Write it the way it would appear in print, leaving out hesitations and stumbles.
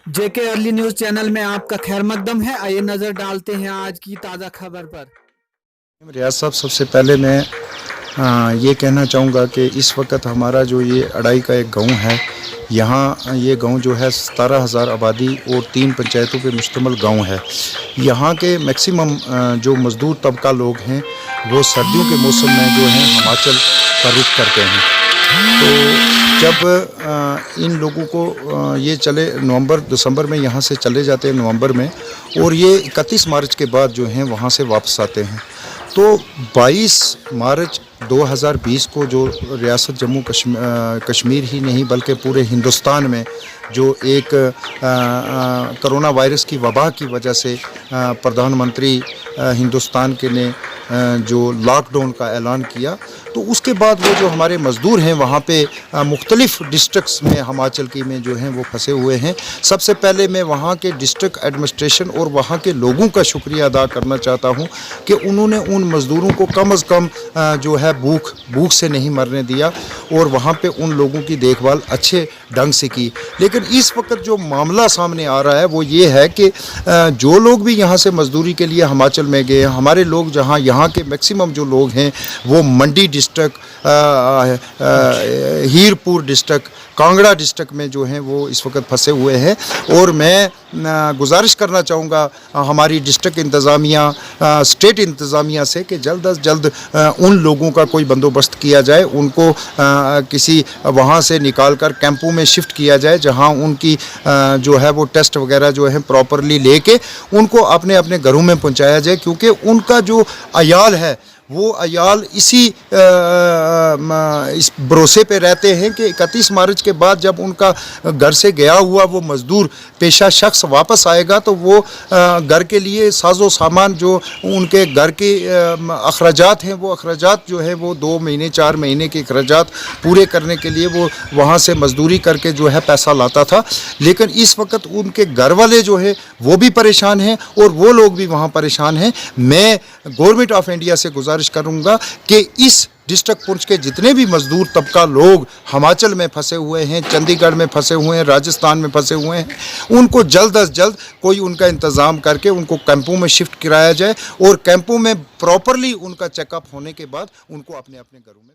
जेके early news channel में आपका खैर मकदम है। आइए नजर डालते हैं आज की ताज़ा खबर पर। रियाज साहब, सबसे पहले मैं ये कहना चाहूँगा कि इस वक्त हमारा जो ये अड़ाई का एक गांव है, यहाँ ये गांव जो है 17,000 आबादी और 3 पंचायतों पे मुश्तमिल गांव है। यहाँ के मैक्सिमम जो मज़दूर तबका लोग हैं वो सर्दियों के मौसम में जो है हिमाचल का रुख करते हैं। तो जब इन लोगों को ये चले नवंबर दिसंबर में यहाँ से चले जाते हैं नवंबर में, और ये 31 मार्च के बाद जो हैं वहाँ से वापस आते हैं। तो 22 मार्च 2020 को जो रियासत जम्मू कश्मीर ही नहीं बल्कि पूरे हिंदुस्तान में जो एक कोरोना वायरस की वबा की वजह से प्रधानमंत्री हिंदुस्तान के ने जो लॉकडाउन का ऐलान किया, तो उसके बाद वो जो हमारे मज़दूर हैं वहाँ पे मुख्तलिफ़ डिस्ट्रिक्ट्स में हिमाचल की में जो हैं वो फंसे हुए हैं। सबसे पहले मैं वहाँ के डिस्ट्रिक्ट एडमिनिस्ट्रेशन और वहाँ के लोगों का शुक्रिया अदा करना चाहता हूँ कि उन्होंने उन मज़दूरों को कम अज़ कम जो है भूख से नहीं मरने दिया और वहाँ पे उन लोगों की देखभाल अच्छे ढंग से की। लेकिन इस वक्त जो मामला सामने आ रहा है वो ये है कि जो लोग भी यहाँ से मज़दूरी के लिए हिमाचल में गए, हमारे लोग जहाँ यहाँ के मैक्सिमम जो लोग हैं वो मंडी डिस्ट्रिक्ट, हीरपुर डिस्ट्रिक्ट, कांगड़ा डिस्ट्रिक्ट में जो हैं वो इस वक्त फंसे हुए हैं। और मैं गुजारिश करना चाहूँगा हमारी डिस्ट्रिक्ट इंतज़ामिया, स्टेट इंतज़ामिया से कि जल्द अज जल्द उन लोगों का कोई बंदोबस्त किया जाए, उनको किसी वहाँ से निकाल कर कैंपों में शिफ्ट किया जाए जहाँ उनकी जो है वो टेस्ट वगैरह जो है प्रॉपरली लेके उनको अपने अपने घरों में पहुँचाया जाए, क्योंकि उनका जो अयाल है वो अयाल इस भरोसे पे रहते हैं कि 31 मार्च के बाद जब उनका घर से गया हुआ वो मज़दूर पेशा शख्स वापस आएगा तो वो घर के लिए साजो सामान जो उनके घर के अखराजात हैं वो अखराजात जो है वो 2 महीने 4 महीने के अखराजात पूरे करने के लिए वो वहाँ से मज़दूरी करके जो है पैसा लाता था। लेकिन इस वक्त उनके घर वाले जो है वो भी परेशान हैं और वो लोग भी वहाँ परेशान हैं। मैं गवर्नमेंट ऑफ इंडिया से गुजारिश करूँगा कि इस डिस्ट्रिक्ट पुंछ के जितने भी मज़दूर तबका लोग हिमाचल में फंसे हुए हैं, चंडीगढ़ में फंसे हुए हैं, राजस्थान में फंसे हुए हैं, उनको जल्द अज जल्द कोई उनका इंतज़ाम करके उनको कैंपों में शिफ्ट कराया जाए और कैंपों में प्रॉपरली उनका चेकअप होने के बाद उनको अपने अपने घरों में